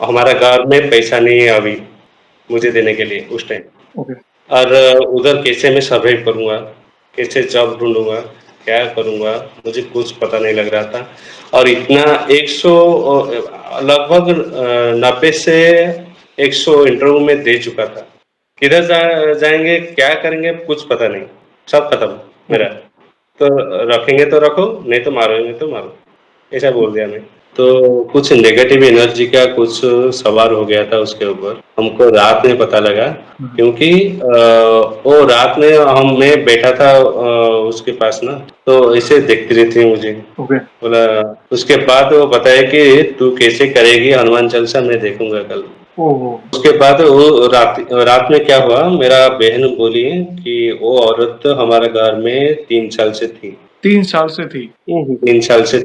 हमारा घर में पैसा नहीं है अभी, मुझे देने के लिए उस टाइम। ओके। और उधर कैसे मैं सर्वाइव करूँगा? कैसे जॉब ढूँढूँगा? क्या करूँगा? मुझे कुछ पता नहीं लग रहा था और इतना 100 लगभग 90 से 100 इंटरव्यू मैं दे चुका था। किधर जाएँगे, क्या करेंगे कुछ पता नहीं, सब खत्म मेरा। ओके। तो रखेंगे तो रखो, नहीं तो मारोगे तो मारो, ऐसा बोल दिया मैं। तो कुछ नेगेटिव एनर्जी का कुछ सवार हो गया था उसके ऊपर। हमको रात में पता लगा हुँ, हुँ। क्योंकि वो रात में मैं बैठा था उसके पास ना, तो ऐसे देखती रहती है मुझे। ओके। बोला उसके बाद वो बताया कि तू कैसे करेगी हनुमान चालीसा मैं देखूँगा कल। ओहो! उसके बाद वो रात रात में क्या हुआ, मेरा बहन बोली कि वो औरत हमारे घर में 3 साल से थी। 3 साल से थी। ओहो! 3 साल से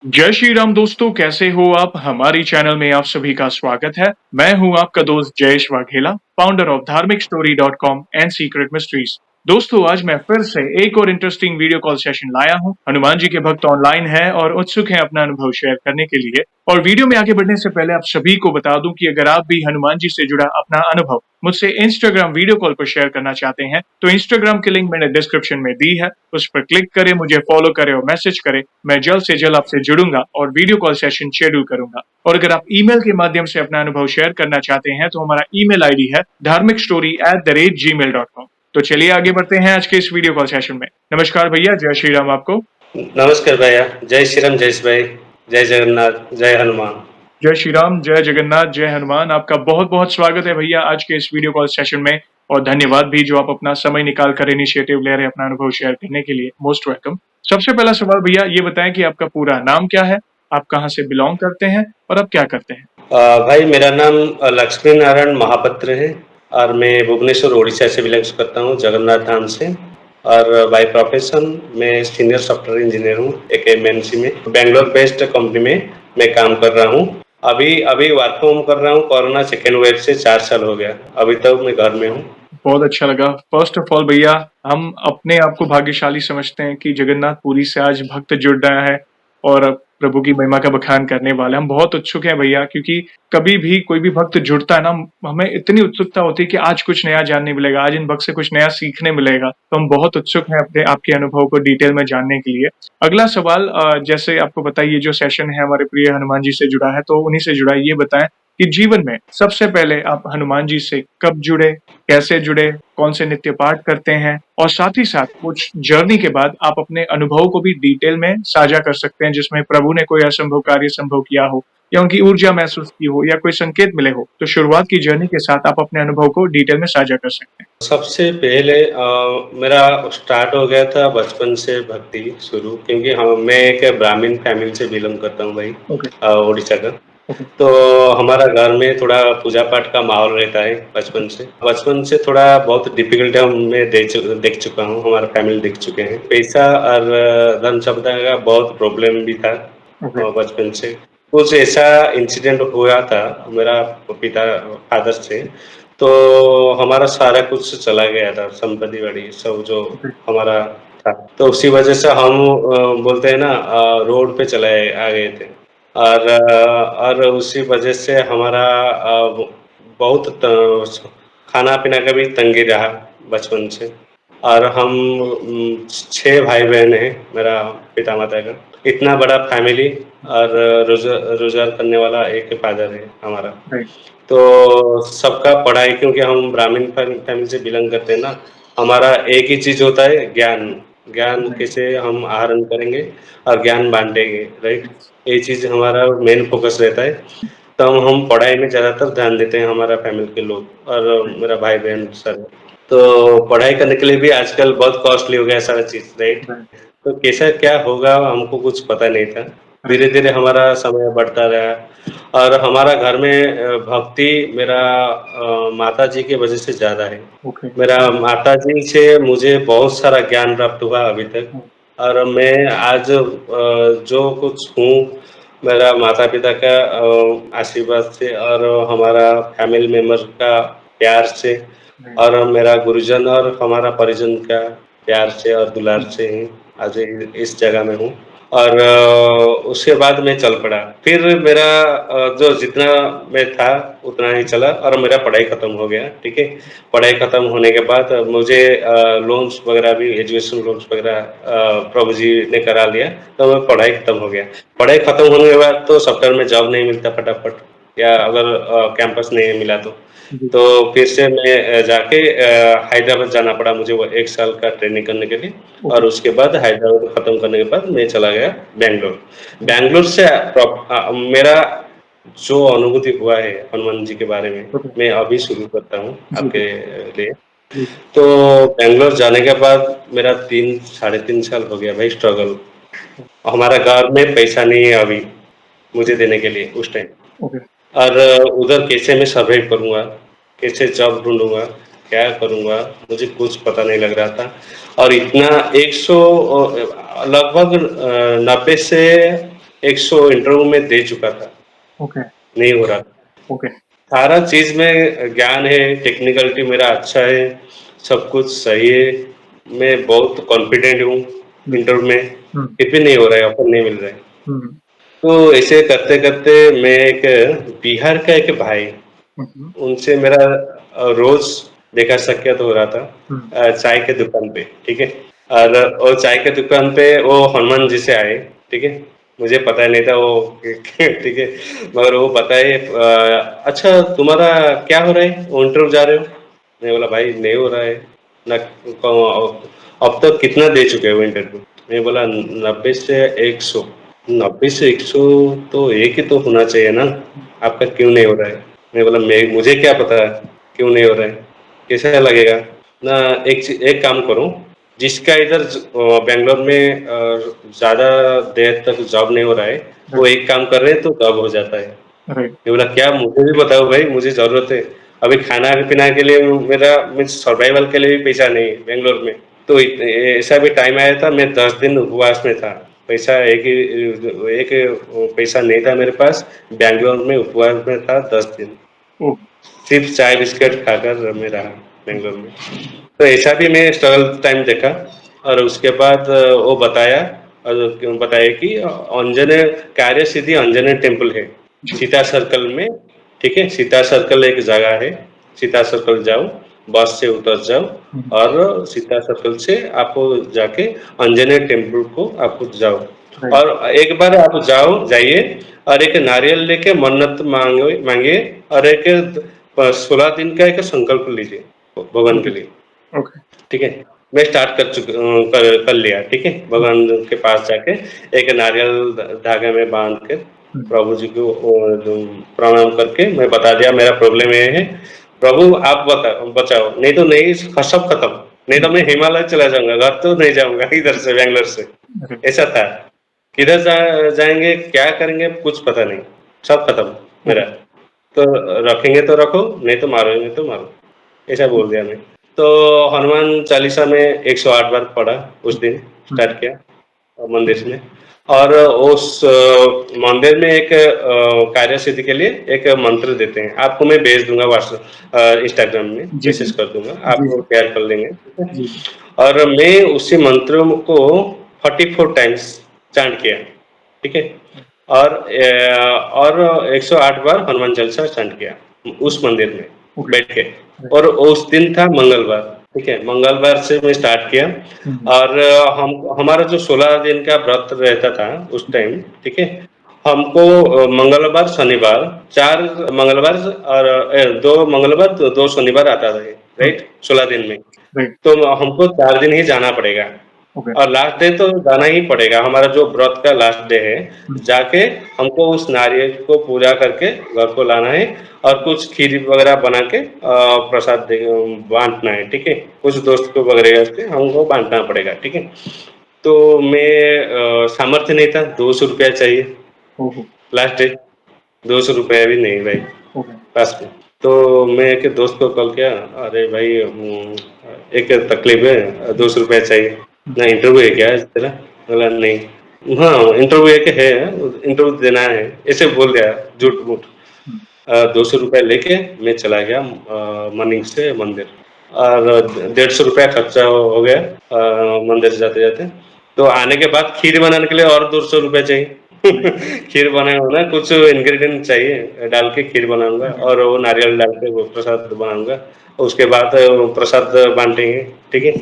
जय श्री राम दोस्तों, कैसे हो आप? हमारी चैनल में आप सभी का स्वागत है। मैं हूँ आपका दोस्त Jayesh Vaghela, founder of Dharmik story and secret mysteries. दोस्तों, आज मैं फिर से एक और इंटरेस्टिंग वीडियो कॉल सेशन लाया हूँ। हनुमान जी के भक्त ऑनलाइन हैं और उत्सुक हैं अपना अनुभव शेयर करने के लिए। और वीडियो में आगे बढ़ने से पहले आप सभी को बता दूं कि अगर आप भी हनुमान जी से जुड़ा अपना अनुभव मुझसे इंस्टाग्राम वीडियो कॉल पर शेयर करना चाहते हैं, तो इंस्टाग्राम की लिंक मैंने डिस्क्रिप्शन में दी है। उस पर क्लिक करें, मुझे फॉलो करें और मैसेज करें। मैं जल्द से जल्द आपसे जुड़ूंगा और वीडियो कॉल सेशन शेड्यूल करूंगा। और अगर आप ईमेल के माध्यम से अपना अनुभव शेयर करना चाहते हैं, तो हमारा ईमेल आईडी है dharmikstory@gmail.com। तो चलिए आगे बढ़ते हैं आज के इस वीडियो कॉल सेशन में। नमस्कार भैया, जय श्री राम आपको। नमस्कार भैया, जय श्री राम जयेश भाई, जय जगन्नाथ, जय हनुमान। जय श्री राम, जय जगन्नाथ, जय हनुमान। आपका बहुत बहुत स्वागत है भैया आज के इस वीडियो कॉल सेशन में। और धन्यवाद भी जो आप अपना समय निकाल कर इनिशिएटिव ले रहे हैं अपना अनुभव शेयर करने के लिए। Most welcome. सबसे पहला सवाल भैया ये बताएं कि आपका पूरा नाम क्या है, आप कहाँ से बिलोंग करते हैं और आप क्या करते हैं? भाई मेरा नाम लक्ष्मी नारायण महापात्र है और मैं भुवनेश्वर उड़ीसा से बिलोंग्स करता हूँ, जगन्नाथ धाम से। और बाय प्रोफेशन मैं सीनियर सॉफ्टवेयर इंजीनियर हूँ एक एमएनसी में, बैंगलोर बेस्ड कंपनी में मैं काम कर रहा हूँ। अभी अभी वर्क फ्रॉम कर रहा हूँ, कोरोना सेकेंड वेव से 4 साल हो गया, अभी तक मैं घर में हूँ। बहुत अच्छा लगा। फर्स्ट ऑफ ऑल भैया, हम अपने आप को भाग्यशाली समझते हैं कि जगन्नाथपुरी से आज भक्त जुड़ रहा है और प्रभु की महिमा का बखान करने वाला है। हम बहुत उत्सुक हैं भैया, क्योंकि कभी भी कोई भी भक्त जुड़ता है ना, हमें इतनी उत्सुकता होती है कि आज कुछ नया जानने मिलेगा, आज इन भक्त से कुछ नया सीखने मिलेगा। तो हम बहुत उत्सुक हैं अपने आपके अनुभव को डिटेल में जानने के लिए। अगला सवाल, जैसे आपको बताइए जो सेशन है हमारे प्रिय हनुमान जी से जुड़ा है, तो उन्हीं से जुड़ा है। ये बताएं कि जीवन में सबसे पहले आप हनुमान जी से कब जुड़े, कैसे जुड़े, कौन से नित्य पाठ करते हैं, और साथ ही साथ कुछ जर्नी के बाद आप अपने अनुभव को भी डिटेल में साझा कर सकते हैं, जिसमें प्रभु ने कोई असंभव कार्य संभव किया हो या उनकी ऊर्जा महसूस की हो या कोई संकेत मिले हो। तो शुरुआत की जर्नी के साथ आप अपने अनुभव को डिटेल में साझा कर सकते हैं। सबसे पहले मेरा स्टार्ट हो गया था बचपन से भक्ति शुरू, क्योंकि हम मैं एक ब्राह्मण फैमिली से बिलोंग करता हूँ भाई, ओके। उड़ीसा का। ओके। तो हमारा घर में थोड़ा पूजा पाठ का माहौल रहता है बचपन से थोड़ा बहुत डिफिकल्ट है, मैं देख चुका हूँ, हमारा फैमिली देख चुके हैं। पैसा और धन संपदा का बहुत प्रॉब्लम भी था ओके। बचपन से। कुछ ऐसा इंसिडेंट हुआ था मेरा पिता फादर से, तो हमारा सारा कुछ चला गया था, संपत्ति बाड़ी सब जो ओके। हमारा था। तो उसी वजह से हम बोलते हैं ना, रोड पे चले आ गए थे। और उसी वजह से हमारा बहुत खाना-पीना का भी तंगी रहा बचपन से। और हम 6 भाई-बहन हैं, मेरा पिता-माता का। इतना बड़ा फैमिली और रोज़गार करने वाला एक ही फादर है हमारा। राइट। तो सबका पढ़ाई, क्योंकि हम ब्राह्मण फैमिली से बिलॉन्ग करते हैं ना, हमारा एक ही चीज़ होता है ज्ञान। ज्ञान राइट। कैसे हम आहरण करेंगे और ज्ञान बाँटेंगे, राइट? यस। ये चीज़ हमारा मेन फ़ोकस रहता है। तो हम पढ़ाई में ज़्यादातर ध्यान देते हैं, हमारा फैमिली के लोग और राइट। मेरा भाई-बहन सब। तो पढ़ाई करने के लिए भी आजकल बहुत कॉस्टली हो गया है सारा चीज़, राइट? राइट। तो कैसा क्या होगा हमको कुछ पता नहीं था। राइट। धीरे-धीरे हमारा समय बढ़ता रहा और हमारा घर में भक्ति मेरा माताजी की वज़ह से ज़्यादा है। ओके। मेरा माताजी से मुझे बहुत सारा ज्ञान प्राप्त हुआ अभी तक। और मैं आज जो कुछ हूँ, मेरा माता-पिता का आशीर्वाद से और हमारा फैमिली मेंबर का प्यार से राइट। और मेरा गुरुजन और हमारा परिजन का प्यार से और दुलार से ही आज इस जगह में हूँ। और उसके बाद मैं चल पड़ा। फिर मेरा जो जितना मैं था उतना ही चला और मेरा पढ़ाई खत्म हो गया, ठीक है? पढ़ाई खत्म होने के बाद मुझे लोन्स वगैरह भी एजुकेशन लोन्स वगैरह प्रभु जी ने करा लिया, तो मैं पढ़ाई खत्म हो गया। पढ़ाई खत्म होने के बाद तो सॉफ्टवेयर में जॉब नहीं मिलता फटाफट, या अगर कैंपस नहीं मिला तो। जी, तो फिर से मैं जाके हैदराबाद जाना पड़ा मुझे, वो 1 साल का ट्रेनिंग करने के लिए, ओके, और उसके बाद हैदराबाद खत्म करने के बाद मैं चला गया बैंगलोर। ओके, बैंगलोर से मेरा जो अनुभूति हुआ है हनुमान जी के बारे में, ओके, मैं अभी शुरू करता हूँ जी, आपके जी, लिए। जी, तो बैंगलोर जाने के बाद मेरा 3 साढ़े 3 साल हो गया भाई स्ट्रगल। हमारा घर में पैसा नहीं है अभी मुझे देने के लिए उस टाइम। ओके, और उधर कैसे मैं सर्वाइव करूँगा, कैसे जॉब ढूँढूँगा, क्या करूँगा, मुझे कुछ पता नहीं लग रहा था। और इतना 100 लगभग 90 से 100 इंटरव्यू में दे चुका था, ओके, नहीं हो रहा था। ओके, सारा चीज़ में ज्ञान है, टेक्निकलिटी मेरा अच्छा है, सब कुछ सही है, मैं बहुत कॉन्फिडेंट हूँ हुँ, इंटरव्यू में, हुँ, फिर भी नहीं हो रहा है, ऑफर नहीं मिल रहा है। हुँ, तो ऐसे करते-करते मैं एक बिहार का एक भाई, हुँ, हुँ, उनसे मेरा रोज़ देखा साक्षात हो रहा था हुँ, चाय के दुकान पे, ठीक है? और वो चाय के दुकान पे वो हनुमान जी से आए, ठीक है? मुझे पता नहीं था वो ठीक है? मगर वो बताए अच्छा तुम्हारा क्या हो रहा है? वो इंटरव्यू जा रहे हो? मैं बोला भाई नहीं हो रहा है, ना अब तक कितना दे चुके हो इंटरव्यू? मैं बोला 90 से 100। 90 से 100 तो एक ही तो होना चाहिए ना, आपका क्यों नहीं हो रहा है? मैं बोला मैं मुझे क्या पता क्यों नहीं हो रहा है, कैसा लगेगा ना। एक काम करो, जिसका इधर बैंगलोर में ज़्यादा देर तक जॉब नहीं हो रहा है, वो राइट, एक काम कर रहे हैं तो जॉब हो जाता है। राइट, मैं बोला क्या, मुझे भी बताओ भाई, मुझे ज़रूरत है। अभी खाना-पीना के लिए मेरा मीन्स सर्वाइवल के लिए भी पैसा नहीं है बैंगलोर में। तो ऐसा भी टाइम आया था, मैं 10 दिन उपवास में था। पैसा एक पैसा नहीं था मेरे पास, बैंगलोर में उपवास में था 10 दिन। ओह! सिर्फ चाय बिस्किट खाकर मैं रहा हुँ, बैंगलोर में। तो ऐसा भी मैं स्ट्रगल टाइम देखा, और उसके बाद वो बताया, और क्यों बताया कि अंजनेय कार्य सिद्धि अंजनेय टेम्पल है, जी, सीता सर्कल में, ठीक है? सीता सर्कल एक जगह है, सीता सर्कल जाओ, बस से उतर जाओ, हुँ, और सीता सर्कल से आपको जाके अंजनेय टेम्पल को आपको जाओ, राइट, और एक बार आप जाइए, और एक नारियल लेके मन्नत मांगिए, और एक 16 दिन का एक संकल्प लीजिए भगवान के ओके, लिए, ओके, ठीक है? मैं स्टार्ट कर लिया, ठीक है? हुँ, भगवान के पास जाके एक नारियल धागे में बांध के हुँ, प्रभु जी को जो प्रणाम करके मैं बता दिया मेरा प्रॉब्लम ये है, प्रभु आप बचाओ, नहीं तो नहीं सब खत्म, नहीं हुँ, तो मैं हिमालय चला जाऊँगा, घर तो नहीं जाऊँगा इधर से बैंगलोर से। राइट, ऐसा था। किधर जाएँगे, क्या करेंगे कुछ पता नहीं, सब खत्म ओके, मेरा। तो रखेंगे तो रखो, नहीं तो मारोगे तो मारो, ऐसा हुँ, बोल दिया मैं। तो हनुमान चालीसा में 108 बार पढ़ा, उस दिन हुँ, स्टार्ट किया हुँ, मंदिर में। और उस मंदिर में एक कार्य सिद्धि के लिए एक मंत्र देते हैं, आपको मैं भेज दूँगा इंस्टाग्राम में जी, जी, मैसेज कर दूँगा, आप जी, वो जी, शेयर कर लेंगे, ठीक है? जी, जी, और मैं उसी मंत्र को 44 टाइम्स चांट किया, ठीक है? और 108 बार हनुमान चालीसा चांट किया, उस मंदिर में ओके, बैठ के। राइट, और उस दिन था मंगलवार, ठीक है? मंगलवार से मैं स्टार्ट किया, हुँ, हुँ, और हम हमारा जो 16 दिन का व्रत रहता था उस जी, टाइम, ठीक है? हमको मंगलवार, शनिवार 4 मंगलवार, और 2 मंगलवार, 2 शनिवार आता है, हुँ, राइट? 16 दिन में। राइट, तो हमको 4 दिन ही जाना पड़ेगा, ओके, और लास्ट डे तो जाना ही पड़ेगा, हमारा जो व्रत का लास्ट डे है, हुँ, जाके हमको उस नारियल को पूजा करके घर को लाना है, और कुछ खीर वगैरह बना के प्रसाद बाँटना है, ठीक है? कुछ दोस्त को वगैरह से हमको बाँटना पड़ेगा, ठीक है? तो मैं सामर्थ्य नहीं था, ₹200 चाहिए ओहो! लास्ट डे, ₹200 भी नहीं भाई ओके, पास में। तो मैं एक दोस्त को कॉल किया, अरे भाई एक तकलीफ है, ₹200 चाहिए। हुँ, ना इंटरव्यू है क्या तेरा? बोला नहीं। हाँ, इंटरव्यू एक है, इंटरव्यू देना है, ऐसे बोल दिया हुँ, झूठ-मूठ। हुँ, ₹200 लेके मैं चला गया मॉर्निंग से मंदिर, और ₹150 खर्चा हो गया मंदिर जाते-जाते। तो आने के बाद खीर बनाने के लिए और 200 रुपए चाहिए। खीर बनाऊँगा ना, कुछ इंग्रीडिएंट चाहिए, डाल के खीर बनाऊँगा और वो नारियल डाल के वो प्रसाद बनाऊँगा। उसके बाद प्रसाद बाँटेंगे, ठीक है?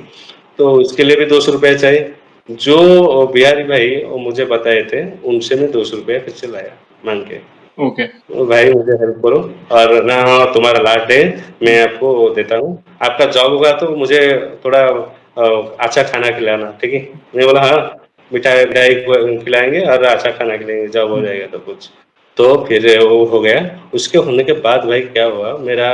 तो उसके लिए भी 200 रुपए चाहिए। जो बिहारी भाई वो मुझे बताए थे, उनसे मैं 200 रुपए फिर से लाया माँग के। ओके। तो भाई मुझे हेल्प करो और ना तुम्हारा लास्ट है, मैं आपको वो देता हूँ। आपका जॉब होगा तो मुझे थोड़ा अच्छा खाना खिलाना, ठीक है? मैं बोला हाँ, मिठाई-विठाई खिलाएँगे और अच्छा खाना खिलाएँगे, जॉब हो जाएगा तो कुछ। तो फिर वो हो गया, उसके होने के बाद भाई क्या हुआ मेरा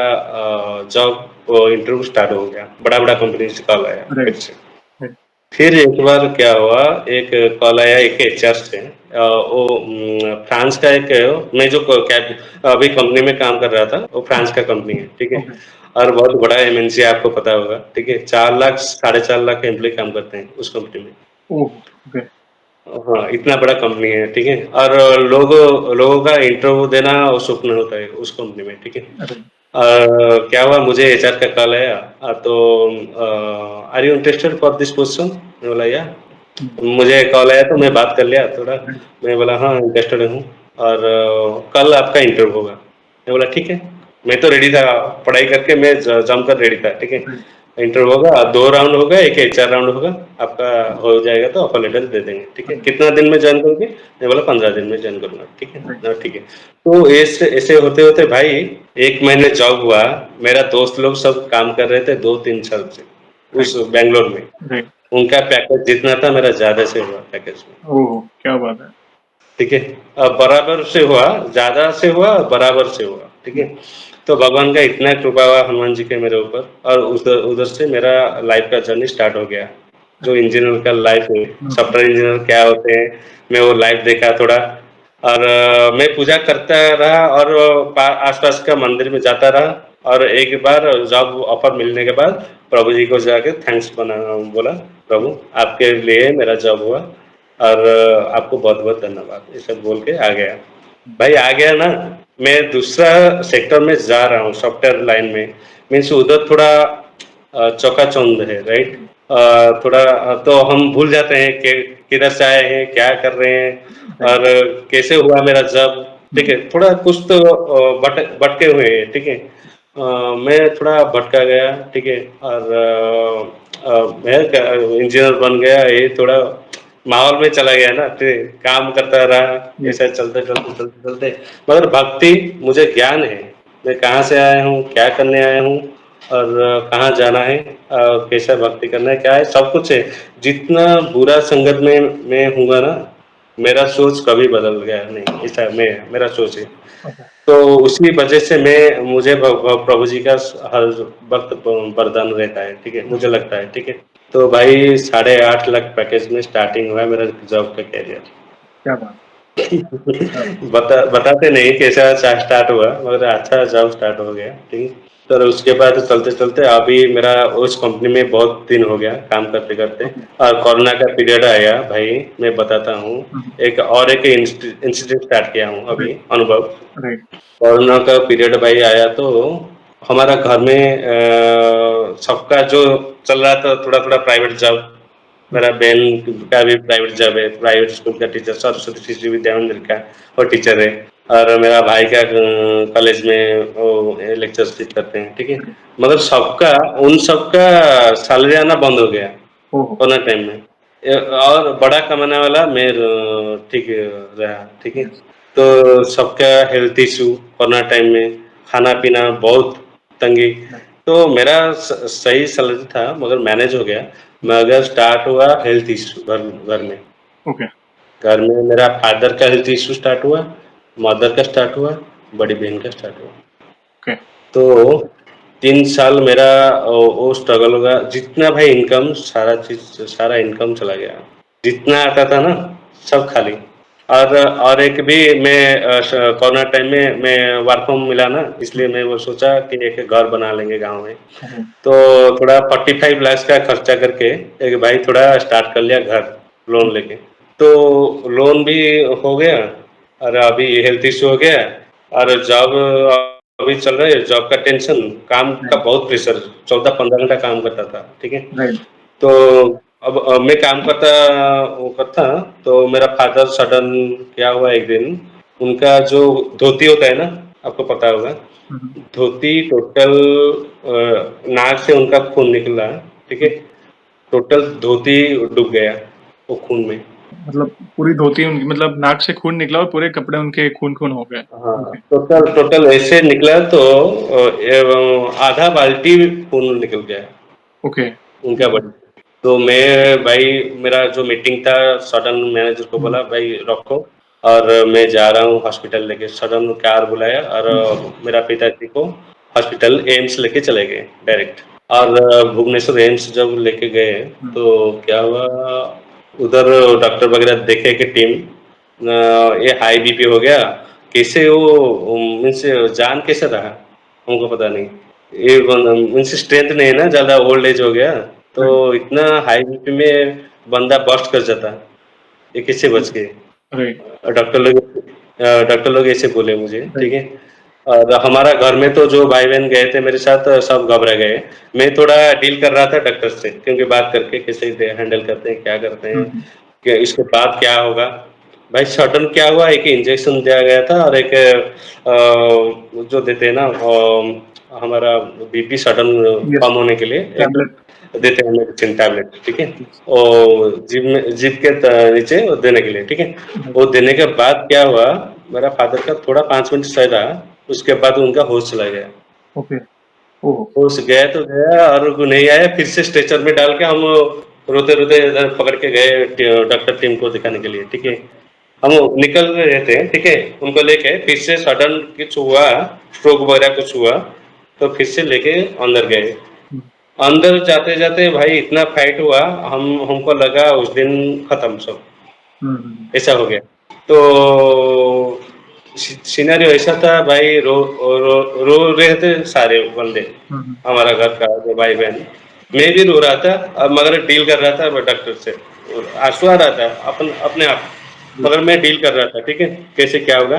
जॉब इंटरव्यू स्टार्ट हो गया, बड़ा-बड़ा कंपनी से कॉल आया फिर राइट, से। राइट। फिर एक बार क्या हुआ, एक कॉल आया एक एचआर से वो फ्रांस का एक मैं जो क कैब अभी कंपनी में काम कर रहा था, वो फ्रांस का कंपनी है, ठीक है? ओके। और बहुत बड़ा एमएनसी है आपको पता होगा, ठीक है? 4 लाख, साढ़े 4 लाख एम्प्लॉयी काम करते हैं उस कंपनी में। ओह! ओके। हाँ, इतना बड़ा कंपनी है, ठीक है? और लोगों का इंटरव्यू देना वो स्वप्न होता है उस कंपनी में, ठीक है? राइट। क्या हुआ मुझे एचआर का कॉल आया तो are you interested for this position? मैं बोला या। हुँ, मुझे कॉल आया तो मैं बात कर लिया थोड़ा, राइट, मैं बोला हाँ, इंटरेस्टेड हूँ और कल आपका इंटरव्यू होगा। मैं बोला ठीक है, मैं तो रेडी था, पढ़ाई करके मैं जमकर रेडी था, ठीक है। राइट, इंटरव्यू होगा, 2 राउंड होगा, एक एचआर राउंड होगा, आपका हो जाएगा तो ऑफर लेटर दे देंगे, ठीक है। राइट, कितना दिन में जॉइन करोगे? मैं बोला 15 दिन में जॉइन करूँगा, ठीक है। राइट, ठीक है। तो ऐसे ऐसे होते-होते भाई 1 महीने जॉब हुआ, मेरा दोस्त लोग सब काम कर रहे थे 2-3 साल से, राइट, उस बैंगलोर में। राइट। उनका पैकेज जितना था मेरा ज़्यादा से हुआ पैकेज में, ओह! क्या बात है। ठीक है? बराबर से हुआ, ज़्यादा से हुआ, बराबर से हुआ, ठीक हुँ, है? तो भगवान का इतना कृपा हुआ हनुमान जी के मेरे ऊपर और उधर उधर से मेरा लाइफ़ का जर्नी स्टार्ट हो गया। जो राइट, इंजीनियर का लाइफ़ है, ओके, सॉफ्टवेयर इंजीनियर क्या होते हैं, मैं वो लाइफ़ देखा थोड़ा और मैं पूजा करता रहा और आस-पास का मंदिर में जाता रहा और एक बार जॉब ऑफ़र मिलने के बाद प्रभु जी को जाके थैंक्स बोला, प्रभु आपके लिए मेरा जॉब हुआ और आपको बहुत-बहुत धन्यवाद, ये सब बोल के आ गया। हुँ, भाई आ गया ना, मैं दूसरा सेक्टर में जा रहा हूँ सॉफ्टवेयर लाइन में, मीन्स उधर थोड़ा चौका-चौंध है, राइट? राइट, थोड़ा तो हम भूल जाते हैं कि किधर से आए हैं, क्या कर रहे हैं राइट, और कैसे हुआ मेरा जॉब, ठीक हुँ, है? थोड़ा कुछ तो भटके हुए हैं, ठीक है? मैं थोड़ा भटका गया, ठीक है? और मैं इंजीनियर बन गया, ये थोड़ा माहौल में चला गया ना, फिर काम करता रहा, यस, ऐसा चलते मगर भक्ति मुझे ज्ञान है, मैं कहाँ से आया हूँ, क्या करने आया हूँ और कहाँ जाना है कैसा भक्ति करना है, क्या है, सब कुछ है। जितना बुरा संगत में मैं हूँगा ना, मेरा सोच कभी बदल गया नहीं, ऐसा मैं मेरा सोच है। ओके, तो उसी वजह से मैं मुझे प्रभु जी का हर वक़्त वरदान रहता है, ठीक है? मुझे लगता है, ठीक है? तो भाई 8.5 लाख पैकेज में स्टार्टिंग हुआ है मेरा जॉब का करियर। क्या बात है। बताते नहीं कैसा स्टार्ट हुआ मगर अच्छा जॉब स्टार्ट हो गया, ठीक है? फिर उसके बाद चलते-चलते अभी मेरा उस कंपनी में बहुत दिन हो गया काम करते-करते ओके, और कोरोना का पीरियड आया भाई, मैं बताता हूँ, हुँ, हुँ, एक इंस्टीट्यूट स्टार्ट किया हूँ राइट, अभी अनुभव। राइट, कोरोना का पीरियड भाई आया तो हमारा घर में सबका जो चल रहा था थोड़ा-थोड़ा प्राइवेट जॉब, हुँ, मेरा बहन का भी प्राइवेट जॉब है, प्राइवेट स्कूल का टीचर सरस्वती शिशु विद्या मंदिर का वो टीचर है और मेरा भाई का कॉलेज में वो लेक्चरशिप करते हैं, ठीक है? राइट, मगर उन सबका सैलरी आना बंद हो गया ओह! कोरोना टाइम में। और बड़ा कमाने वाला मैं ठीक रहा, ठीक है? यस, तो सबका हेल्थ इश्यू कोरोना टाइम में, खाना-पीना बहुत तंगी। राइट, तो मेरा सही सैलरी था मगर मैनेज हो गया, हुँ, मगर स्टार्ट हुआ हेल्थ इश्यू घर घर में। ओके, घर में मेरा फादर का हेल्थ इश्यू स्टार्ट हुआ, मदर का स्टार्ट हुआ, बड़ी बहन का स्टार्ट हुआ। ओके, तो 3 साल मेरा वो स्ट्रगल होगा, जितना भाई इनकम सारा इनकम चला गया। जितना आता था ना, सब खाली। और एक भी मैं कोरोना टाइम में मैं वर्क फ्रॉम मिला ना, हुँ, इसलिए मैं वो सोचा कि एक घर बना लेंगे गाँव में। राइट, तो थोड़ा 45 लाख का खर्चा करके एक भाई थोड़ा स्टार्ट कर लिया घर, हुँ, लोन लेके। तो लोन भी हो गया और अभी हेल्थ इश्यू हो गया और जॉब अभी चल रहा है, जॉब का टेंशन, काम का राइट, बहुत प्रेशर, 14-15 घंटा काम करता था, ठीक है? राइट, तो अब मैं काम करता वो करता, तो मेरा फादर सडन क्या हुआ एक दिन, उनका जो धोती होता है ना, आपको पता होगा, हुँ, हुँ। धोती टोटल नाक से उनका खून निकला, ठीक है? हुँ, टोटल धोती डूब गया, वो खून में। मतलब पूरी धोती उनकी मतलब नाक से खून निकला और पूरे कपड़े उनके खून-खून हो गए। हाँ, ओके, टोटल टोटल ऐसे निकला तो आधा बाल्टी खून निकल गया ओके। उनका बॉडी। तो मैं भाई मेरा जो मीटिंग था सडन मैनेजर को हुँ, बोला भाई रखो और मैं जा रहा हूँ हॉस्पिटल लेके। सडन कार बुलाया और हुँ, मेरा पिताजी को हॉस्पिटल एम्स लेके चले गए डायरेक्ट। और भुवनेश्वर एम्स जब लेके गए हुँ, तो क्या हुआ, उधर डॉक्टर वगैरह देखे कि टीम ये हाई बीपी हो गया, कैसे वो मीन्स जान कैसे रहा? हमको पता नहीं। ये मीन्स स्ट्रेंथ नहीं है ना, ज़्यादा ओल्ड एज हो गया, तो राइट, इतना हाई बीपी में बंदा बर्स्ट कर जाता। ये कैसे बच गए? राइट, डॉक्टर लोग ऐसे बोले मुझे, ठीक राइट। है? और हमारा घर में तो जो भाई-बहन गए थे मेरे साथ सब घबरा गए। मैं थोड़ा डील कर रहा था डॉक्टर से क्योंकि बात करके कैसे दे हैंडल करते हैं, क्या करते हुँ, हैं, हुँ, कि इसके बाद क्या होगा? भाई सडन क्या हुआ, एक इंजेक्शन दिया गया था और एक जो देते हैं ना हमारा बीपी सडन यस, कम होने के लिए एक टैबलेट। देते हैं मेडिसिन टैबलेट, ठीक है? यस, और जीभ के नीचे वो देने के लिए, ठीक है? राइट, वो देने के बाद क्या हुआ, मेरा फादर का थोड़ा 5 मिनट सही रहा, उसके बाद उनका होश चला गया। ओके, ओह! होश गया तो गया और वो नहीं आया, फिर से स्ट्रेचर में डाल के हम रोते-रोते इधर पकड़ के गए डॉक्टर टीम को दिखाने के लिए, ठीक है? हम निकल रहे थे, ठीक है? उनको लेके फिर से सडन कुछ हुआ, स्ट्रोक वगैरह कुछ हुआ, तो फिर से लेके अंदर गए। हुँ, अंदर जाते-जाते भाई इतना फाइट हुआ, हमको लगा उस दिन खत्म सब, हुँ, हुँ, ऐसा हो गया। तो सिनेरियो ऐसा था भाई, रो रो रहे थे सारे बंदे, हुँ, हुँ, हमारा घर का जो भाई-बहन। मैं भी रो रहा था मगर डील कर रहा था डॉक्टर से। आँसू आ रहा था अपने आप, जी, मगर मैं डील कर रहा था, ठीक है? कैसे क्या होगा?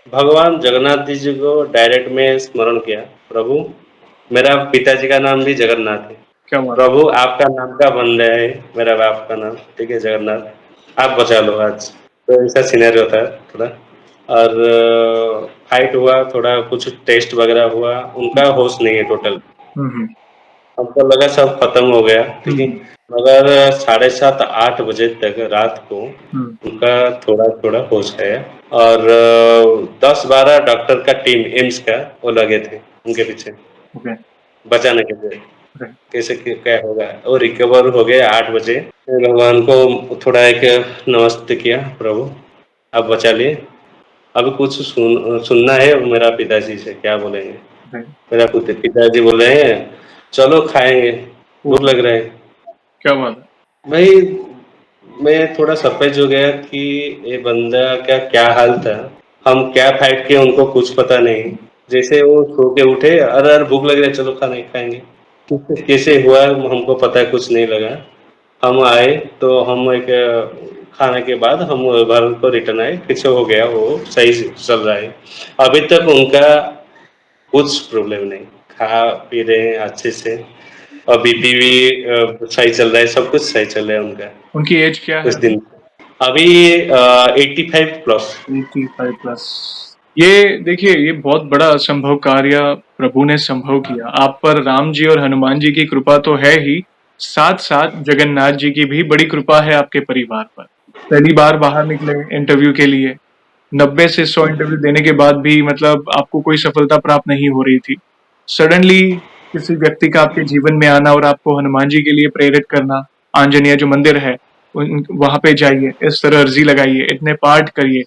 भगवान जगन्नाथ जी को डायरेक्ट में स्मरण किया, प्रभु मेरा पिताजी का नाम भी जगन्नाथ है। क्या बात है। प्रभु आपका नाम का बंदा है, मेरा बाप का नाम, ठीक है जगन्नाथ, आप बचा लो आज। तो ऐसा सिनेरियो था थोड़ा। और फाइट हुआ, थोड़ा कुछ टेस्ट वगैरह हुआ, हुँ, उनका होश नहीं है टोटल। हुँ, हुँ, हमको लगा सब खत्म हो गया, हुँ, ठीक है? हुँ, मगर 7:30 8 बजे तक रात को हुँ, उनका थोड़ा-थोड़ा होश आया और 10-12 डॉक्टर का टीम एम्स का वो लगे थे उनके पीछे, ओके, बचाने के लिए। राइट, कैसे क्या होगा? वो रिकवर हो गए 8 बजे। फिर भगवान को थोड़ा एक नमस्ते किया, प्रभु आप बचा लिए। अभी कुछ सुनना है मेरा पिताजी से, क्या बोलेंगे? राइट, मेरा पिताजी बोल रहे हैं, चलो खाएँगे, ओह! भूख लग रहा है। क्या बात है। भाई मैं थोड़ा सरप्राइज़ हो गया कि ये बंदा का क्या हाल था। हम क्या फाइट किए उनको कुछ पता नहीं। जैसे वो सो के उठे, "अरे यार भूख लग रहा है, चलो खाना ही खाएँगे।" कैसे हुआ हमको पता कुछ नहीं लगा। हम आए तो हम एक खाने के बाद हम घर को रिटर्न आए, फिर से हो गया वो सही से चल रहा है। अभी तक उनका कुछ प्रॉब्लम नहीं, खा-पी रहे हैं अच्छे से और बीपी भी सही चल रहा है, सब कुछ सही चल रहा है उनका, उनकी एज क्या है कुछ अभी? दिन। अभी 85 प्लस। 85 प्लस। ये देखिए, ये बहुत बड़ा असंभव कार्य प्रभु ने संभव किया। आप पर राम जी और हनुमान जी की कृपा तो है ही, साथ-साथ जगन्नाथ जी की भी बड़ी कृपा है आपके परिवार पर। पहली बार बाहर निकले इंटरव्यू के लिए, 90 से 100 इंटरव्यू देने के बाद भी मतलब आपको कोई सफलता प्राप्त नहीं हो रही थी। सडनली किसी व्यक्ति का आपके जीवन में आना और आपको हनुमान जी के लिए प्रेरित करना, आंजनेय जो मंदिर है, वहां पे जाइए, इस तरह अर्जी लगाइए, इतने पाठ करिए,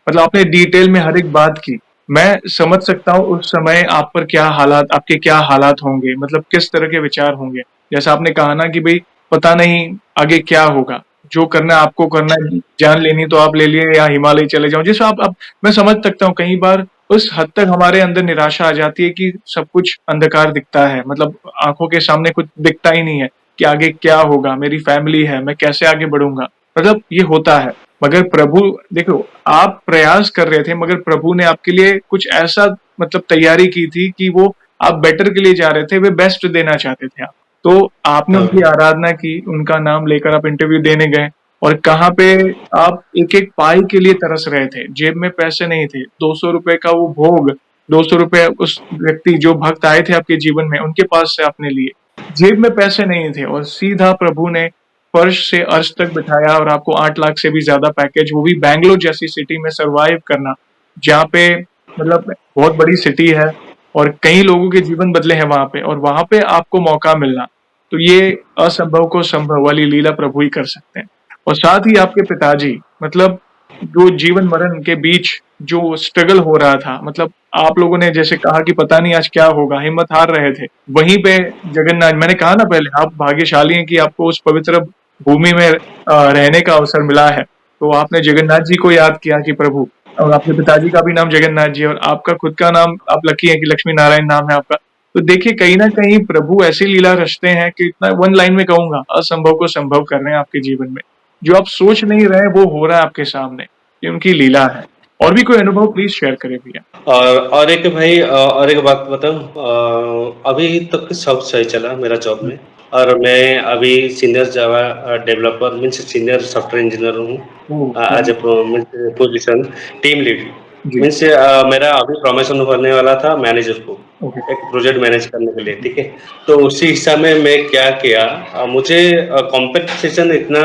मतलब आपने डिटेल में हर एक बात की। मैं समझ सकता हूँ उस समय आप पर क्या हालात, आपके क्या हालात होंगे, मतलब किस तरह के विचार होंगे। जैसा आपने कहा ना कि भाई पता नहीं आगे क्या होगा, जो करना है आपको करना है, जान लेनी तो आप ले लिए या हिमालय चले जाओ। जैसे आप मैं समझ सकता हूँ कई बार उस हद तक हमारे अंदर निराशा आ जाती है कि सब कुछ अंधकार दिखता है, मतलब आँखों के सामने कुछ दिखता ही नहीं है कि आगे क्या होगा, मेरी फैमिली है, मैं कैसे आगे बढ़ूँगा, मतलब ये होता है। मगर प्रभु देखो, आप प्रयास कर रहे थे मगर प्रभु ने आपके लिए कुछ ऐसा मतलब तैयारी की थी कि वो आप बेटर के लिए जा रहे थे, वे बेस्ट देना चाहते थे आप। तो आपने हाँ उनकी भाई। आराधना की, उनका नाम लेकर आप इंटरव्यू देने गए और कहाँ पे आप एक-एक पाई के लिए तरस रहे थे। जेब में पैसे नहीं थे, ₹200 का वो भोग, ₹200 उस व्यक्ति जो भक्त आए थे आपके जीवन में, उनके पास से आपने लिए। जेब में पैसे नहीं थे और सीधा प्रभु ने फर्श से अर्श तक बिठाया और आपको 8 लाख से भी ज़्यादा पैकेज, वो भी बैंगलोर जैसी सिटी में सर्वाइव करना, जहाँ पे मतलब बहुत बड़ी सिटी है और कई लोगों के जीवन बदले हैं वहाँ पे और वहाँ पे आपको मौका मिलना। तो ये असंभव को संभव वाली लीला प्रभु ही कर सकते हैं। और साथ ही आपके पिताजी मतलब जो जीवन-मरण के बीच जो स्ट्रगल हो रहा था, मतलब आप लोगों ने जैसे कहा कि पता नहीं आज क्या होगा, हिम्मत हार रहे थे। वहीं पे जगन्नाथ मैंने कहा ना पहले आप भाग्यशाली हैं कि आपको उस पवित्र भूमि में रहने का अवसर मिला है। तो आपने जगन्नाथ जी को याद किया कि प्रभु और आपके पिताजी का भी नाम जगन्नाथ जी है और आपका खुद का नाम आप लकी हैं कि लक्ष्मी नारायण नाम है आपका। तो देखिए कहीं न कहीं प्रभु ऐसी लीला रचते हैं कि इतना वन लाइन में कहूँगा, असंभव को संभव कर रहे हैं आपके जीवन में। जो आप सोच नहीं रहे वो हो रहा है आपके सामने, ये उनकी लीला है। और भी कोई अनुभव प्लीज़ शेयर करें भैया? और एक भाई और एक बात बताऊँ अभी तक सब सही चला मेरा जॉब हुँ, में और मैं अभी senior Java developer means senior software engineer हूँ ओह! एज ए बढ़िया। मीन्स पोजीशन टीम लीड जी, मीन्स मेरा अभी प्रमोशन होने वाला था मैनेजर को ओके, एक प्रोजेक्ट मैनेज करने के लिए ठीक है तो उसी हिसाब में मैं क्या किया मुझे कॉम्पेंसेशन इतना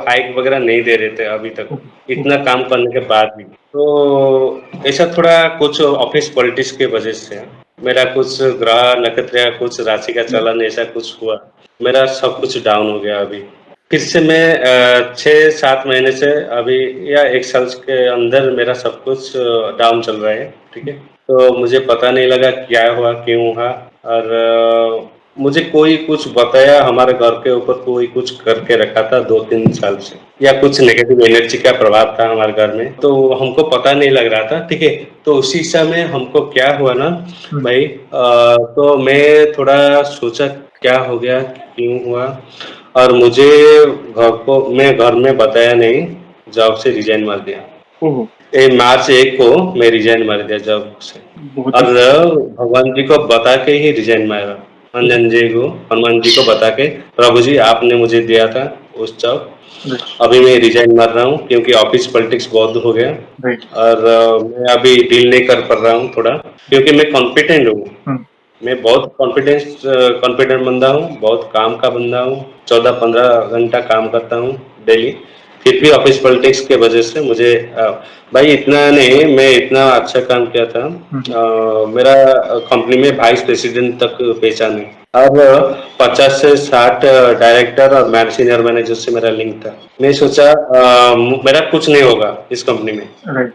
हाइक वगैरह नहीं दे रहे थे अभी तक ओके, इतना ओके, काम करने के बाद भी तो ऐसा थोड़ा कुछ ऑफिस पॉलिटिक्स के वजह से मेरा कुछ ग्रह नक्षत्र कुछ राशि का हुँ, चलन ऐसा कुछ हुआ मेरा सब कुछ डाउन हो गया अभी फिर से मैं 6-7 महीने से अभी या 1 साल के अंदर मेरा सब कुछ डाउन चल रहा है ठीक है तो मुझे पता नहीं लगा क्या हुआ क्यों हुआ और मुझे कोई कुछ बताया हमारे घर के ऊपर कोई कुछ करके रखा था 2-3 साल से या कुछ नेगेटिव एनर्जी का प्रभाव था हमारे घर में तो हमको पता नहीं लग रहा था ठीक है तो उसी समय हमको क्या हुआ ना हुँ, भाई तो मैं थोड़ा सोचा क्या हो गया क्यों हुआ और मुझे मैं घर में बताया नहीं जॉब से रिजाइन मार दिया ओह! ये मार्च 1 को मैं रिजाइन मार दिया जॉब से बहुत ही और भगवान जी को बता के ही रिजाइन मारा हनुमान जी को बता के प्रभु जी आपने मुझे दिया था उस जॉब राइट, अभी मैं रिजाइन मार रहा हूँ क्योंकि ऑफिस पॉलिटिक्स बहुत हो गया राइट, और मैं अभी डील नहीं कर पा रहा हूँ थोड़ा क्योंकि मैं कॉन्फिडेंट हूँ हुँ, मैं बहुत कॉन्फिडेंट बंदा हूँ, बहुत काम का बंदा हूँ, 14-15 घंटा काम करता हूँ डेली। फिर भी ऑफिस पॉलिटिक्स के वजह से मुझे भाई इतना नहीं मैं इतना अच्छा काम किया था हुँ, हुँ, मेरा कंपनी में वाइस प्रेसिडेंट तक पहचान है अब 50 से 60 डायरेक्टर और सीनियर मैनेजर से मेरा लिंक था मैं सोचा मेरा कुछ नहीं होगा इस कंपनी में राइट,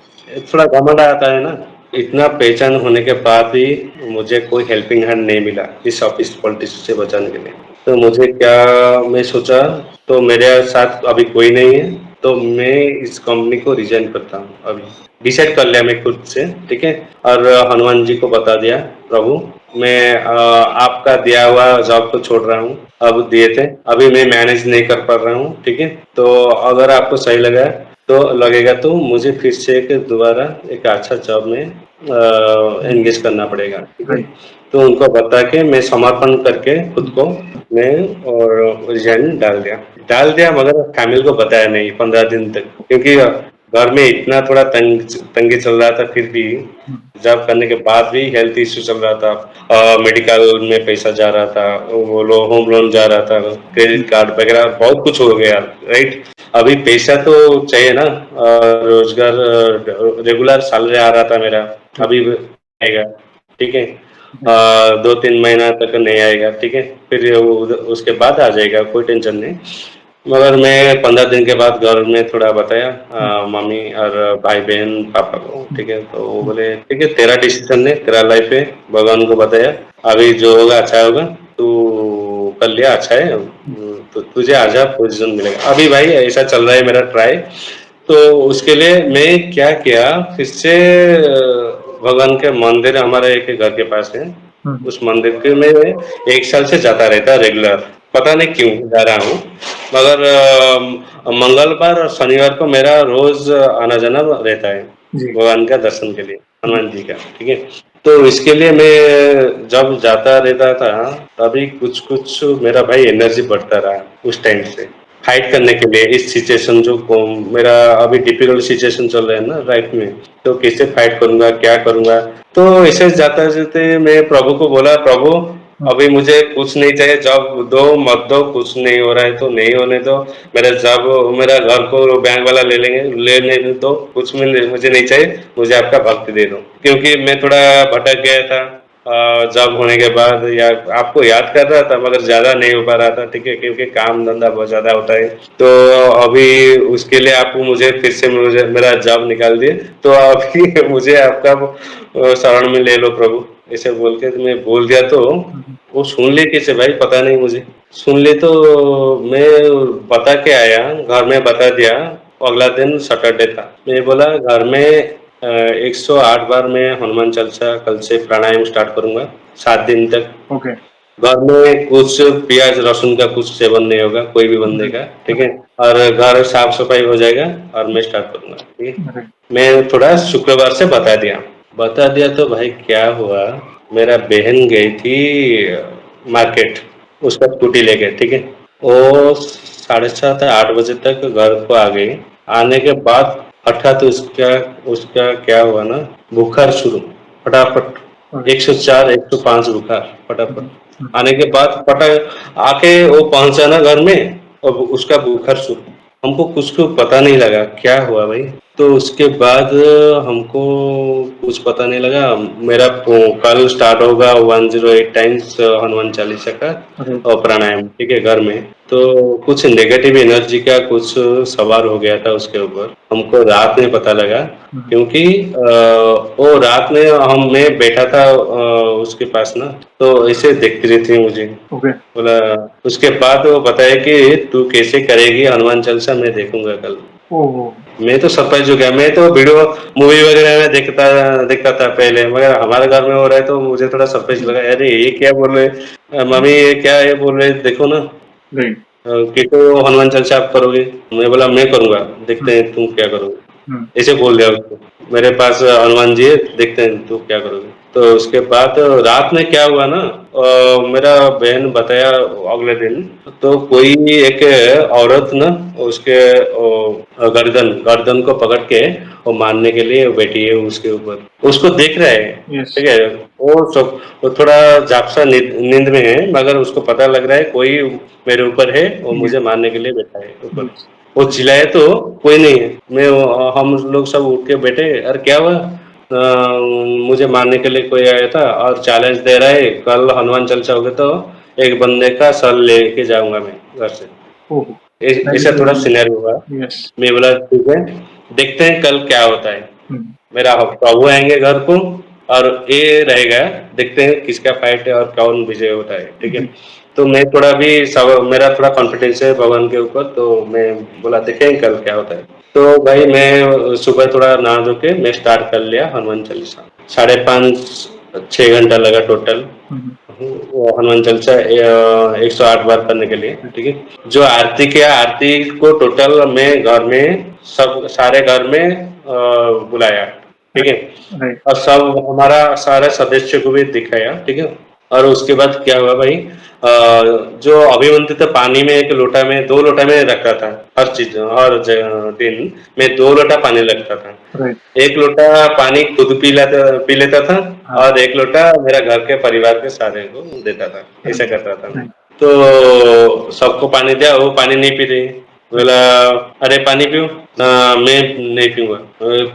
थोड़ा घमंड आता है ना इतना पहचान होने के बाद भी मुझे कोई हेल्पिंग हैंड नहीं मिला इस ऑफिस पॉलिटिक्स से बचाने के लिए तो मुझे क्या मैं सोचा तो मेरे साथ अभी कोई नहीं है तो मैं इस कंपनी को रिजाइन करता हूँ अभी डिसाइड कर लिया मैं खुद से ठीक है और हनुमान जी को बता दिया प्रभु मैं आपका दिया हुआ जॉब को छोड़ रहा हूँ अब दिए थे अभी मैं मैनेज नहीं कर पा रहा हूँ ठीक है तो अगर आपको सही लगा तो लगेगा तो मुझे फिर से एक दोबारा एक अच्छा जॉब में हुँ, एंगेज करना पड़ेगा ठीक है राइट, तो उनको बता के मैं समर्पण करके खुद हुँ, को मैं और रिजाइन डाल दिया मगर फैमिली को बताया नहीं 15 दिन तक क्योंकि घर में इतना थोड़ा तंगी चल रहा था फिर भी हुँ, जॉब करने के बाद भी हेल्थ इश्यू चल रहा था मेडिकल में पैसा जा रहा था वो होम लोन जा रहा था जी, क्रेडिट कार्ड वगैरह बहुत कुछ हो गया राइट अभी पैसा तो चाहिए ना रोजगार रेगुलर सैलरी आ रहा था मेरा जी, अभी आएगा ठीक है जी, 2-3 महीना तक नहीं आएगा ठीक है फिर उसके बाद आ जाएगा कोई टेंशन नहीं मगर मैं 15 दिन के बाद घर में थोड़ा बताया हुँ, मम्मी और भाई बहन पापा को हुँ, ठीक है तो वो हुँ, बोले ठीक है तेरा डिसीजन है तेरा लाइफ है भगवान को बताया अभी जो होगा अच्छा होगा तू कर लिया अच्छा है हुँ, तो तुझे आजा पोजीशन मिलेगा अभी भाई ऐसा चल रहा है मेरा ट्राई तो उसके लिए मैं क्या किया फिर से भगवान के मंदिर हमारे एक घर के पास है हुँ, उस मंदिर के में 1 साल से जाता रहता रेगुलर पता नहीं क्यों जा रहा हूँ मगर मंगलवार और शनिवार को मेरा रोज आना जाना रहता है जी, भगवान का दर्शन के लिए जी, हनुमान जी का ठीक है तो इसके लिए मैं जब जाता रहता था, तभी कुछ-कुछ मेरा भाई एनर्जी बढ़ता रहा उस टाइम से, फाइट करने के लिए इस सिचुएशन जो को मेरा अभी डिफिकल्ट सिचुएशन चल रहा है ना लाइफ में, तो कैसे फाइट करूँगा, क्या करूँगा? तो ऐसे जाते-जाते मैं प्रभु को बोला, "प्रभु, हुँ, अभी मुझे कुछ नहीं चाहिए, जॉब दो, मत दो, कुछ नहीं हो रहा है तो नहीं होने दो। मेरा जॉब मेरा घर को बैंक वाला ले लेंगे, लेने दो, कुछ में मुझे नहीं चाहिए, मुझे आपका भक्ति दे दो।" क्योंकि मैं थोड़ा भटक गया था जॉब होने के बाद या आपको याद कर रहा था मगर ज़्यादा नहीं हो पा रहा था, ठीक है? क्योंकि काम-धंधा बहुत ज़्यादा होता है। तो अभी उसके लिए आप मुझे फिर से मुझे मेरा जॉब निकाल दिए, तो अभी मुझे आपका शरण में ले लो प्रभु, ऐसे बोल के मैं बोल दिया तो हुँ, हुँ। वो सुन ली कैसे भाई पता नहीं मुझे। सुन ली तो मैं बता के आया, घर में बता दिया, अगला दिन सैटरडे था। मैं बोला घर में 108 बार मैं हनुमान चालीसा कल से प्राणायाम स्टार्ट करूँगा, 7 दिन तक। ओके। घर में कुछ प्याज़, लहसुन का कुछ सेवन नहीं होगा, कोई भी बंदे राइट, का, ठीक है? और घर साफ-सफाई हो जाएगा और मैं स्टार्ट करूँगा, ठीक है? राइट। मैं थोड़ा शुक्रवार से बता दिया। बता दिया तो भाई क्या हुआ, मेरा बहन गई थी मार्केट, उसका स्कूटी लेके, ठीक है? वो साढ़े 7 8 बजे तक घर को आ गई। आने के बाद हठात उसका उसका क्या हुआ ना, बुखार शुरू, फटाफट ओके। 104, 105 बुखार, हुँ, फटाफट। हुँ, हुँ। आने के बाद आके वो पहुँचा ना घर में और उसका बुखार शुरू। हमको कुछ को पता नहीं लगा, क्या हुआ भाई? तो उसके बाद हमको कुछ पता नहीं लगा। मेरा कल स्टार्ट होगा 108 टाइम्स हनुमान चालीसा का राइट। और प्राणायाम, ठीक है, घर में। तो कुछ नेगेटिव एनर्जी का कुछ सवार हो गया था उसके ऊपर। हमको रात में पता लगा हुँ, हुँ। क्योंकि वो रात में मैं बैठा था उसके पास ना, तो ऐसे देखती रहती है मुझे। ओके। बोला उसके बाद वो बताया कि तू कैसे करेगी हनुमान चालीसा मैं देखूँगा कल। ओहो! मैं तो सरप्राइज़ हो गया। मैं तो वीडियो मूवी वगैरह में देखता था पहले, मगर हमारे घर में हो रहा है तो मुझे थोड़ा सरप्राइज़ लगा, अरे ये क्या बोल रहे हैं? मम्मी ये क्या ये बोल रहे हैं देखो ना। राइट। कि तो हनुमान चालीसा आप करोगे? मैं बोला मैं करूँगा, हुँ, देखते हैं तुम क्या करोगे? हुँ। ऐसे बोल दिया उसको। मेरे पास हनुमान जी है, देखते हैं तू क्या करोगे? तो उसके बाद रात में क्या हुआ ना मेरा बहन बताया अगले दिन, तो कोई एक औरत ना उसके गर्दन गर्दन को पकड़ के वो मारने के लिए बैठी है उसके ऊपर। उसको देख रहा है, यस। ठीक है? वो थोड़ा झाँपसा नींद में है, मगर उसको पता लग रहा है कोई मेरे ऊपर है, वो ये मुझे मारने के लिए बैठा है ऊपर। यस। वो चिल्लाए तो कोई नहीं है। हम लोग सब उठ के बैठे, "अरे क्या हुआ?" मुझे मारने के लिए कोई आया था और चैलेंज दे रहा है, "कल हनुमान चालीसा होगा तो एक बंदे का सर लेके जाऊँगा मैं घर से।" ओहो! ऐसा थोड़ा नेगेटिव सिनेरियो हुआ। यस। मैं बोला, "ठीक है, देखते हैं कल क्या होता है।" हुँ, मेरा प्रभु आएँगे घर को और ये रहेगा, देखते हैं किसका फाइट है और कौन विजय होता है, ठीक है? जी। तो मैं थोड़ा भी सब मेरा थोड़ा कॉन्फिडेंस है भगवान के ऊपर, तो मैं बोला देखेंगे कल क्या होता है। तो भाई मैं सुबह थोड़ा नहा धो के मैं स्टार्ट कर लिया हनुमान चालीसा। साढ़े 5 6 घंटा लगा टोटल। हुँ, हुँ। वो हनुमान चालीसा 108 बार करने के लिए, राइट, ठीक है? जो आरती किया, आरती को टोटल मैं घर में सब सारे घर में बुलाया, ठीक है? Right, right. और सब हमारा सारे सदस्य को भी दिखाया, ठीक है? और उसके बाद क्या हुआ भाई जो अभिमंत्रित पानी में 1 लोटा में 2 लोटा में रखा था, हर दिन मैं 2 लोटा पानी रखता था। राइट। 1 लोटा पानी खुद पी लेता था हाँ, और 1 लोटा मेरा घर के परिवार के सारे को देता था, ऐसा राइट, करता था मैं। राइट, तो सबको पानी दिया, वो पानी नहीं पी रही। बोला, "अरे पानी पियो?" मैं नहीं पीऊँगा।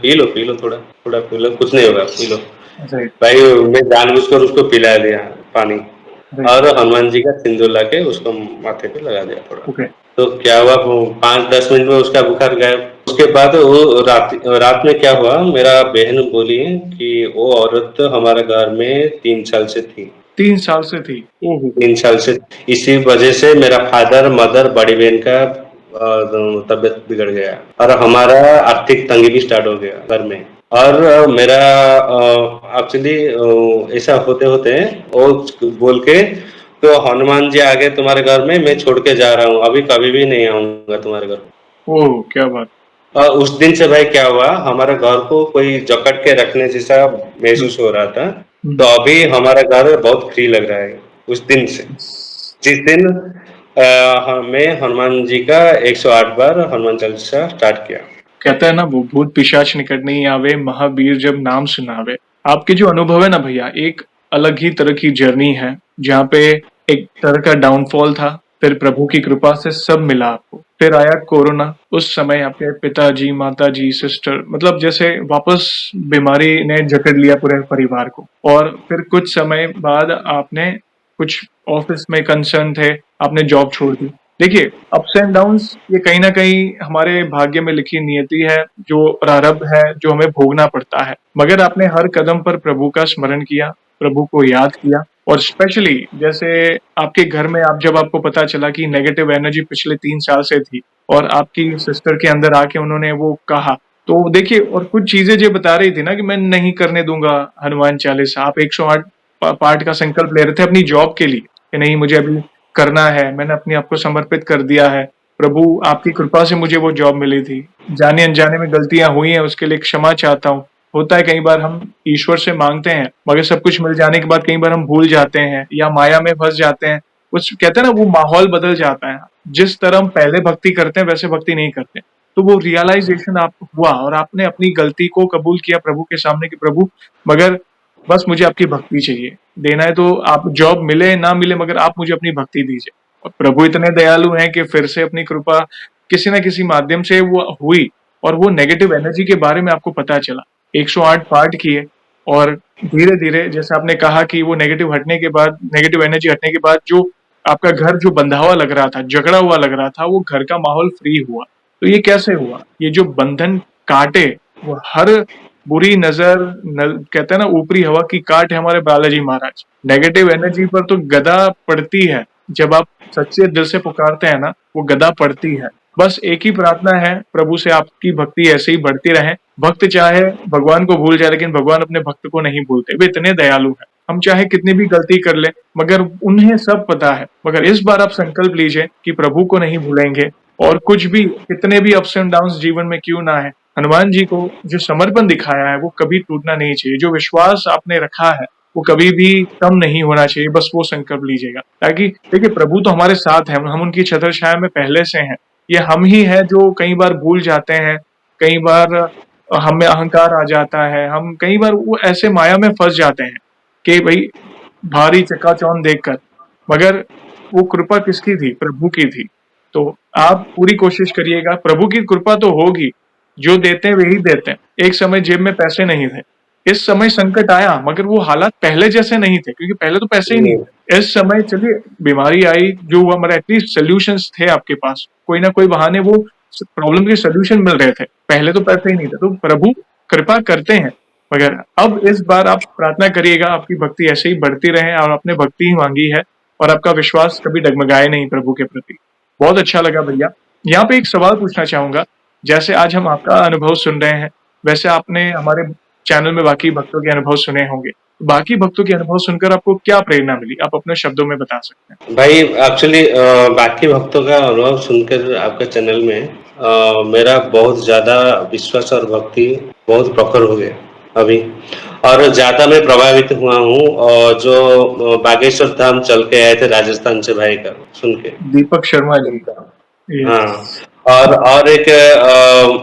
पी लो थोड़ा, थोड़ा पी लो, कुछ नहीं होगा, पी लो।" राइट, भाई मैं जानबूझकर उसको पिला दिया पानी राइट। और हनुमान जी का सिंदूर लाके उसको माथे पे लगा दिया थोड़ा। ओके। तो क्या हुआ वो 5-10 मिनट में उसका बुखार गायब। उसके बाद वो रात में क्या हुआ मेरा बहन बोली कि वो औरत हमारे घर में 3 साल से थी। 3 साल से थी। ओहो! 3 साल से इसी वजह से मेरा फादर, मदर, बड़ी बहन का तबीयत बिगड़ गया और हमारा आर्थिक तंगी भी स्टार्ट हो गया घर में। और मेरा एक्चुअली ऐसा होते-होते वो बोल के तो हनुमान जी आ गए तुम्हारे घर में, मैं छोड़ के जा रहा हूँ, अभी कभी भी नहीं आऊँगा तुम्हारे घर। ओह! क्या बात! उस दिन से भाई क्या हुआ, हमारे घर को कोई जकड़ के रखने जैसा हुँ, महसूस हो रहा था। तो हुँ। अभी हमारा घर बहुत फ्री लग रहा है उस दिन से। जिस दिन मैं हनुमान जी का 108 बार हनुमान चालीसा स्टार्ट किया। कहते हैं ना वो भूत पिशाच निकट नहीं आवे, महावीर जब नाम सुनावे। आपके जो अनुभव है ना भैया, एक अलग ही तरह की जर्नी है, जहाँ पे एक तरह का डाउनफॉल था, फिर प्रभु की कृपा से सब मिला आपको। फिर आया कोरोना, उस समय आपके पिताजी, माताजी, सिस्टर मतलब जैसे वापस बीमारी ने जकड़ लिया पूरे परिवार को। और फिर कुछ समय बाद आपने कुछ ऑफिस में कंसर्न थे, आपने जॉब छोड़ दी। देखिए, अप्स एंड डाउन्स ये कहीं न कहीं हमारे भाग्य में लिखी नियति है, जो प्रारब्ध है, जो हमें भोगना पड़ता है। मगर आपने हर कदम पर प्रभु का स्मरण किया, प्रभु को याद किया और स्पेशली जैसे आपके घर में आप जब आपको पता चला कि नेगेटिव एनर्जी पिछले 3 साल से थी और आपकी सिस्टर के अंदर आके उन्होंने वो कहा, तो देखिए और कुछ चीज़ें जो बता रही थी ना कि मैं नहीं करने दूँगा हनुमान चालीसा। आप 108 पाठ का संकल्प ले रहे थे अपनी जॉब के लिए, कि नहीं मुझे अभी करना है, मैंने अपने आप को समर्पित कर दिया है। प्रभु आपकी कृपा से मुझे वो जॉब मिली थी। जाने-अनजाने में गलतियाँ हुई हैं, उसके लिए क्षमा चाहता हूँ। होता है कई बार हम ईश्वर से माँगते हैं, मगर सब कुछ मिल जाने के बाद कई बार हम भूल जाते हैं या माया में फँस जाते हैं। कुछ कहते हैं ना वो माहौल बदल जाता है। जिस तरह हम पहले भक्ति करते हैं, वैसे भक्ति नहीं करते। तो वो रियलाइज़ेशन आपको हुआ और आपने अपनी गलती को कबूल किया प्रभु के सामने कि प्रभु मगर बस मुझे आपकी भक्ति चाहिए। देना है तो आप जॉब मिले ना मिले मगर आप मुझे अपनी भक्ति दीजिए। और प्रभु इतने दयालु हैं कि फिर से अपनी कृपा किसी न किसी माध्यम से वो हुई और वो नेगेटिव एनर्जी के बारे में आपको पता चला। 108 पाठ किए और धीरे-धीरे जैसे आपने कहा कि वो नेगेटिव हटने के बाद नेगेटिव एनर्जी हटने के बाद जो आपका घर जो बंधा हुआ लग रहा था, जकड़ा हुआ लग रहा था, वो घर का माहौल फ्री हुआ। तो ये कैसे हुआ? ये जो बंधन काटे, वो हर बुरी नज़र कहते हैं ना ऊपरी हवा की काट है हमारे बालाजी महाराज। नेगेटिव एनर्जी पर तो गदा पड़ती है। जब आप सच्चे दिल से पुकारते हैं ना, वो गदा पड़ती है। बस एक ही प्रार्थना है प्रभु से आपकी भक्ति ऐसे ही बढ़ती रहे। भक्त चाहे भगवान को भूल जाए लेकिन भगवान अपने भक्त को नहीं भूलते। वे इतने दयालु हैं। हम चाहे कितनी भी गलती कर लें मगर उन्हें सब पता है। मगर इस बार आप संकल्प लीजिए कि प्रभु को नहीं भूलेंगे और कुछ भी कितने भी अप्स एंड डाउन्स जीवन में क्यों ना आए, हनुमान जी को जो समर्पण दिखाया है वो कभी टूटना नहीं चाहिए। जो विश्वास आपने रखा है वो कभी भी कम नहीं होना चाहिए। बस वो संकल्प लीजिएगा ताकि देखिए प्रभु तो हमारे साथ हैं, हम उनकी छत्र छाया में पहले से हैं। ये हम ही हैं जो कई बार भूल जाते हैं, कई बार हमें अहंकार आ जाता है, हम कई बार वो ऐसे माया में फँस जाते हैं कि भई भारी चकाचौंध देखकर, मगर वो कृपा किसकी थी? प्रभु की थी। तो आप पूरी कोशिश करिएगा, प्रभु की कृपा तो होगी, जो देते हैं वही देते हैं। एक समय जेब में पैसे नहीं थे, इस समय संकट आया मगर वो हालात पहले जैसे नहीं थे क्योंकि पहले तो पैसे ही नहीं हुँ, थे। इस समय चलिए बीमारी आई, जो हुआ मगर एटलीस्ट सॉल्यूशंस थे आपके पास, कोई ना कोई बहाने वो प्रॉब्लम के सॉल्यूशन मिल रहे थे। पहले तो पैसे ही नहीं थे, तो प्रभु कृपा करते हैं। मगर अब इस बार आप प्रार्थना करिएगा आपकी भक्ति ऐसे ही बढ़ती रहे और आपने भक्ति ही माँगी है और आपका विश्वास कभी डगमगाए नहीं प्रभु के प्रति। बहुत अच्छा लगा भैया। यहाँ पे एक सवाल पूछना चाहूँगा, जैसे आज हम आपका अनुभव सुन रहे हैं, वैसे आपने हमारे चैनल में बाकी भक्तों के अनुभव सुने होंगे। बाकी भक्तों के अनुभव सुनकर आपको क्या प्रेरणा मिली? आप अपने शब्दों में बता सकते हैं। भाई एक्चुअली बाकी भक्तों का अनुभव सुनकर आपके चैनल में मेरा बहुत ज़्यादा विश्वास और भक्ति बहुत प्रखर हो गया अभी। और ज़्यादा मैं प्रभावित हुआ हूँ जो बागेश्वर धाम चल के आए थे राजस्थान से भाई का सुन के। दीपक शर्मा जी। हाँ, यस। और एक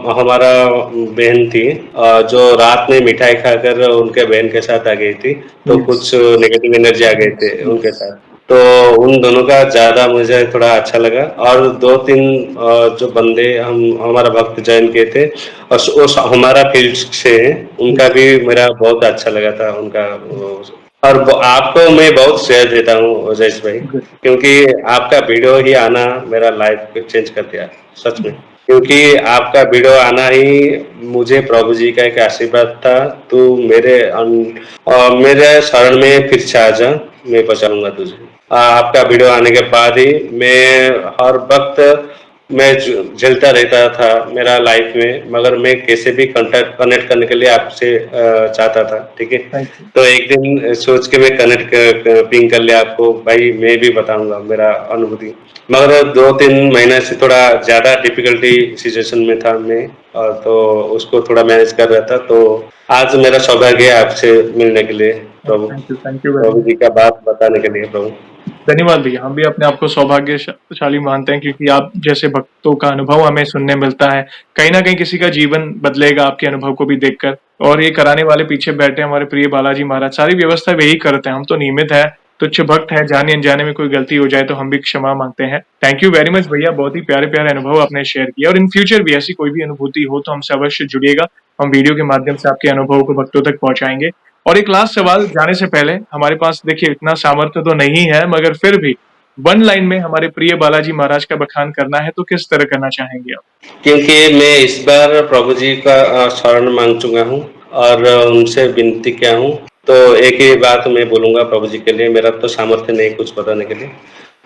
हमारा बहन थी जो रात में मिठाई खाकर उनके बहन के साथ आ गई थी, तो यस। कुछ नेगेटिव एनर्जी आ गए थे उनके यस। साथ। तो उन दोनों का ज़्यादा मुझे थोड़ा अच्छा लगा और 2-3 जो बंदे हम हमारा भक्त जॉइन किए थे और उस हमारा फील्ड से हैं, उनका भी मेरा बहुत अच्छा लगा था उनका वो और आपको मैं बहुत श्रेय देता हूँ जयेश भाई। गुड। क्योंकि आपका वीडियो ही आना मेरा लाइफ को चेंज कर दिया सच में क्योंकि आपका वीडियो आना ही मुझे प्रभु जी का एक आशीर्वाद था तू मेरे शरण में फिर से आ जा मैं बचाऊंगा तुझे आपका वीडियो आने के बाद ही मैं हर वक्त मैं झेलता रहता था मेरा लाइफ में मगर मैं कैसे भी कनेक्ट करने के लिए आपसे चाहता था ठीक है थैंक यू। तो एक दिन सोच के मैं पिंग कर लिया आपको भाई मैं भी बताऊंगा मेरा अनुभूति मगर 2-3 महीने से थोड़ा ज्यादा डिफिकल्टी सिचुएशन में था मैं और तो उसको थोड़ा मैनेज कर रहा था तो आज मेरा सौभाग्य है आपसे मिलने के लिए थैंक यू वेरी प्रभु मच। जी का बात बताने के लिए प्रभु। धन्यवाद भैया, हम भी अपने आप को सौभाग्यशाली मानते हैं क्योंकि आप जैसे भक्तों का अनुभव हमें सुनने मिलता है। कहीं न कहीं किसी का जीवन बदलेगा आपके अनुभव को भी देखकर, और ये कराने वाले पीछे बैठे हमारे प्रिय बालाजी महाराज, सारी व्यवस्था वही करते हैं, हम तो नियमित हैं, तुच्छ भक्त हैं, जाने-अनजाने में कोई गलती हो जाए तो हम भी क्षमा माँगते हैं। थैंक यू वेरी मच भैया, बहुत ही प्यारे-प्यारे अनुभव आपने शेयर किए, और इन फ्यूचर भी ऐसी कोई भी अनुभूति हो तो हमसे अवश्य जुड़िएगा। हम वीडियो के माध्यम से आपके अनुभवों को भक्तों तक पहुँचाएँगे। और एक लास्ट सवाल जाने से पहले, हमारे पास देखिए इतना सामर्थ्य तो नहीं है, मगर फिर भी वन लाइन में हमारे प्रिय बालाजी महाराज का बखान करना है तो किस तरह करना चाहेंगे आप? क्योंकि मैं इस बार प्रभु जी का शरण माँग चुका हूँ और उनसे विनती किया हूँ, तो एक ही बात मैं बोलूँगा प्रभु जी के लिए, मेरा तो सामर्थ्य नहीं कुछ बताने के लिए।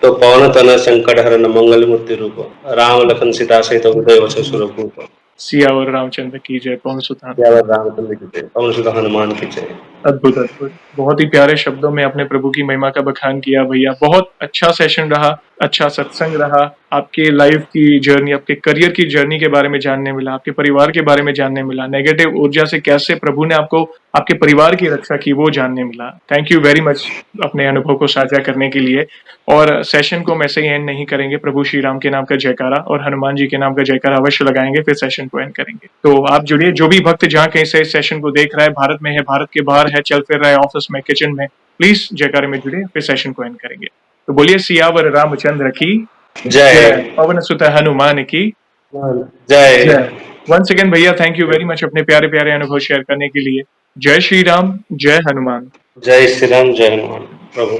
तो पवन तनय संकट हरन मंगल मूर्ति रूप, राम लखन सीता सहित हृदय बसहि सुरभूप। सियावर रामचंद्र की जय, पवन सुत सियावर रामचंद्र की जय, पवन सुत हनुमान की जय। अद्भुत, अद्भुत। बहुत ही प्यारे शब्दों में आपने प्रभु की महिमा का बखान किया भैया। बहुत अच्छा सेशन रहा, अच्छा सत्संग रहा। आपके लाइफ की जर्नी, आपके करियर की जर्नी के बारे में जानने मिला, आपके परिवार के बारे में जानने मिला, नेगेटिव ऊर्जा से कैसे प्रभु ने आपको आपके परिवार की रक्षा की, वो जानने मिला। थैंक यू वेरी मच अपने अनुभव को साझा करने के लिए। और सेशन को हम ऐसे ही एंड नहीं करेंगे। प्रभु श्री राम के नाम का जयकारा और हनुमान जी के नाम का जयकारा अवश्य लगाएंगे, फिर सेशन को एंड करेंगे। तो आप जुड़िए, जो भी भक्त जहाँ कहीं से इस सेशन को देख रहा है, भारत में है, भारत के बाहर है, चल फिर रहा है, ऑफिस में, किचन में, प्लीज जयकारे में जुड़िए, फिर सेशन को एंड करेंगे। तो बोलिए सियावर रामचंद्र की जय, जय पवन सुत हनुमान की जय। जय। वंस अगेन भैया, थैंक यू वेरी मच अपने प्यारे प्यारे अनुभव शेयर करने के लिए। जय श्री राम, जय हनुमान। जय श्री राम, जय हनुमान प्रभु।